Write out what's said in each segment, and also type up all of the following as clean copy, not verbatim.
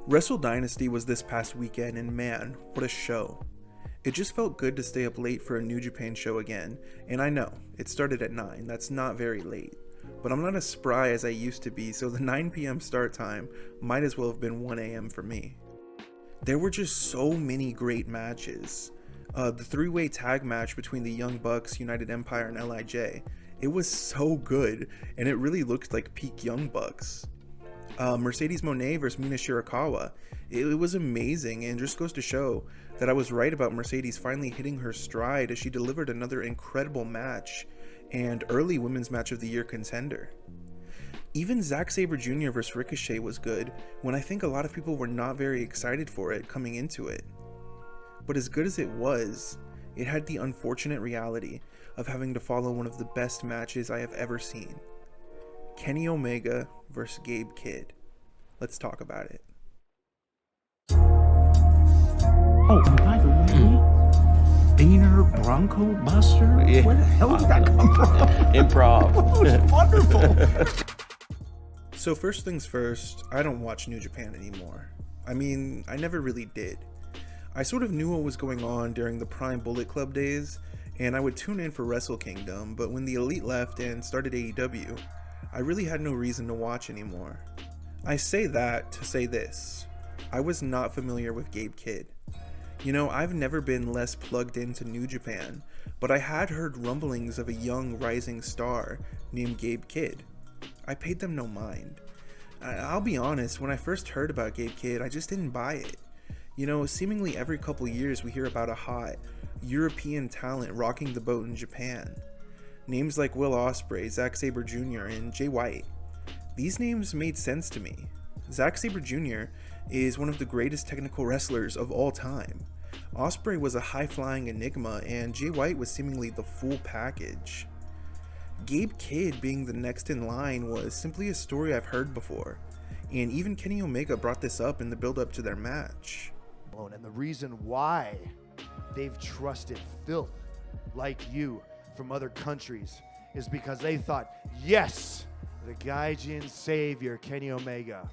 Wrestle Dynasty was this past weekend, and man, what a show. It just felt good to stay up late for a New Japan show again, and I know, it started at 9, that's not very late. But I'm not as spry as I used to be, so the 9 p.m. start time might as well have been 1 a.m. for me. There were just so many great matches. The three-way tag match between the Young Bucks, United Empire, and LIJ, it was so good, and it really looked like peak Young Bucks. Mercedes Moné versus Mina Shirakawa, it was amazing, and just goes to show that I was right about Mercedes finally hitting her stride as she delivered another incredible match and early Women's Match of the Year contender. Even Zack Sabre Jr. vs Ricochet was good when I think a lot of people were not very excited for it coming into it. But as good as it was, it had the unfortunate reality of having to follow one of the best matches I have ever seen. Kenny Omega vs Gabe Kidd. Let's talk about it. Oh, and by the way, Beaner Bronco Buster? Yeah. Where the hell did that come from? Improv. That was wonderful. So first things first, I don't watch New Japan anymore. I mean, I never really did. I sort of knew what was going on during the Prime Bullet Club days, and I would tune in for Wrestle Kingdom, but when the Elite left and started AEW, I really had no reason to watch anymore. I say that to say this. I was not familiar with Gabe Kidd. You know, I've never been less plugged into New Japan, but I had heard rumblings of a young rising star named Gabe Kidd. I paid them no mind. I'll be honest, when I first heard about Gabe Kidd, I just didn't buy it. You know, seemingly every couple years we hear about a hot European talent rocking the boat in Japan. Names like Will Ospreay, Zack Sabre Jr., and Jay White. These names made sense to me. Zack Sabre Jr. is one of the greatest technical wrestlers of all time. Ospreay was a high-flying enigma, and Jay White was seemingly the full package. Gabe Kidd being the next in line was simply a story I've heard before, and even Kenny Omega brought this up in the build-up to their match. And the reason why they've trusted filth like you from other countries is because they thought, yes, the Gaijin savior, Kenny Omega.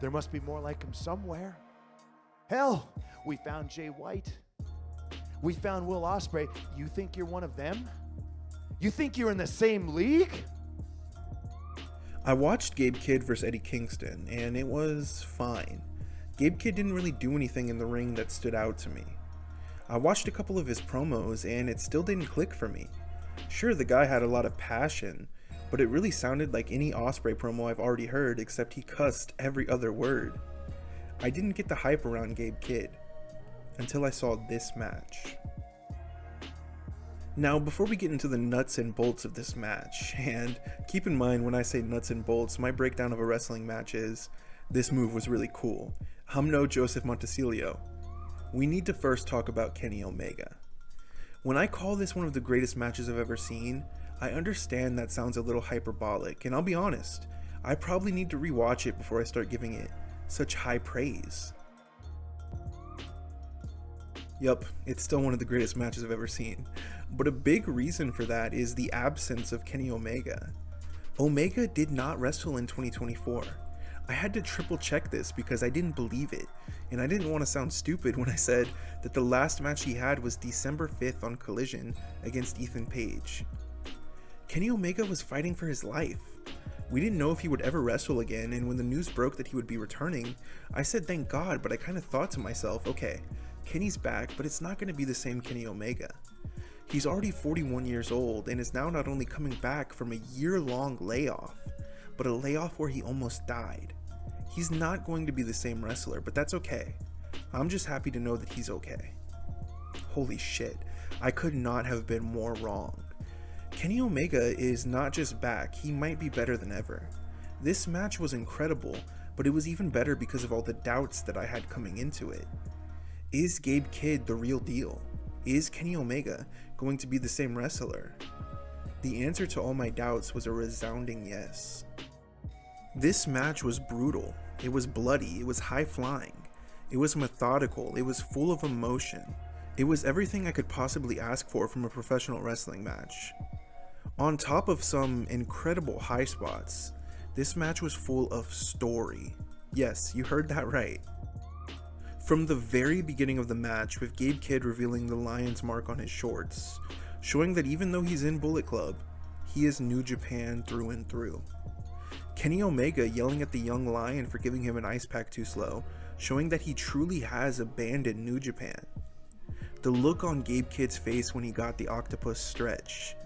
There must be more like him somewhere. Hell, we found Jay White. We found Will Ospreay. You think you're one of them? You think you're in the same league? I watched Gabe Kidd vs Eddie Kingston, and it was fine. Gabe Kidd didn't really do anything in the ring that stood out to me. I watched a couple of his promos, and it still didn't click for me. Sure, the guy had a lot of passion, but it really sounded like any Ospreay promo I've already heard, except he cussed every other word. I didn't get the hype around Gabe Kidd until I saw this match. Now, before we get into the nuts and bolts of this match, and keep in mind when I say nuts and bolts, my breakdown of a wrestling match is, this move was really cool. I'm no Joseph Montesilio. We need to first talk about Kenny Omega. When I call this one of the greatest matches I've ever seen, I understand that sounds a little hyperbolic, and I'll be honest, I probably need to rewatch it before I start giving it such high praise. Yup, it's still one of the greatest matches I've ever seen, but a big reason for that is the absence of Kenny Omega. Omega did not wrestle in 2024. I had to triple check this because I didn't believe it, and I didn't want to sound stupid when I said that the last match he had was December 5th on Collision against Ethan Page. Kenny Omega was fighting for his life. We didn't know if he would ever wrestle again, and when the news broke that he would be returning, I said thank God, but I kind of thought to myself, okay, Kenny's back, but it's not going to be the same Kenny Omega. He's already 41 years old and is now not only coming back from a year-long layoff, but a layoff where he almost died. He's not going to be the same wrestler, but that's okay. I'm just happy to know that he's okay. Holy shit, I could not have been more wrong. Kenny Omega is not just back, he might be better than ever. This match was incredible, but it was even better because of all the doubts that I had coming into it. Is Gabe Kidd the real deal? Is Kenny Omega going to be the same wrestler? The answer to all my doubts was a resounding yes. This match was brutal, it was bloody, it was high-flying, it was methodical, it was full of emotion. It was everything I could possibly ask for from a professional wrestling match. On top of some incredible high spots, this match was full of story. Yes, you heard that right. From the very beginning of the match, with Gabe Kidd revealing the lion's mark on his shorts, showing that even though he's in Bullet Club, he is New Japan through and through. Kenny Omega yelling at the young lion for giving him an ice pack too slow, showing that he truly has abandoned New Japan. The look on Gabe Kidd's face when he got the octopus stretch.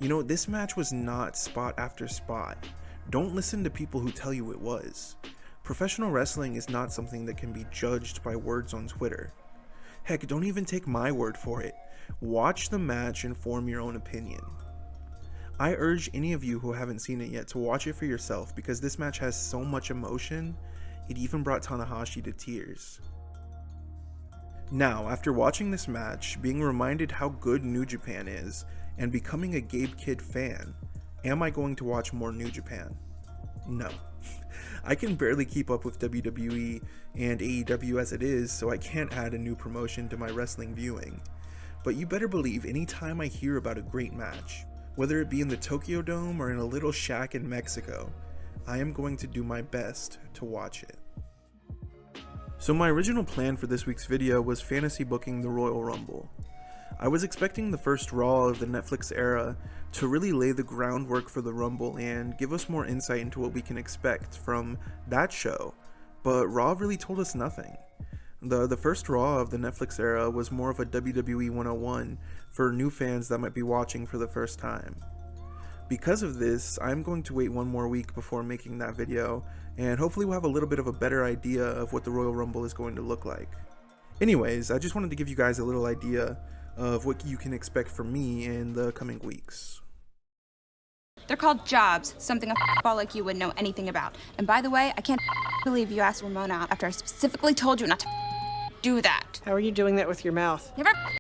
You know, this match was not spot after spot. Don't listen to people who tell you it was. Professional wrestling is not something that can be judged by words on Twitter. Heck, don't even take my word for it. Watch the match and form your own opinion. I urge any of you who haven't seen it yet to watch it for yourself, because this match has so much emotion, it even brought Tanahashi to tears. Now, after watching this match, being reminded how good New Japan is, and becoming a Gabe Kidd fan, am I going to watch more New Japan? No. I can barely keep up with WWE and AEW as it is, so I can't add a new promotion to my wrestling viewing. But you better believe anytime I hear about a great match, whether it be in the Tokyo Dome or in a little shack in Mexico, I am going to do my best to watch it. So my original plan for this week's video was fantasy booking the Royal Rumble. I was expecting the first Raw of the Netflix era to really lay the groundwork for the Rumble and give us more insight into what we can expect from that show, but Raw really told us nothing. The first Raw of the Netflix era was more of a WWE 101 for new fans that might be watching for the first time. Because of this, I'm going to wait one more week before making that video, and hopefully we'll have a little bit of a better idea of what the Royal Rumble is going to look like. Anyways, I just wanted to give you guys a little idea of what you can expect from me in the coming weeks. They're called jobs, something a f***ball like you wouldn't know anything about. And by the way, I can't believe you asked Ramona out after I specifically told you not to do that. How are you doing that with your mouth? Never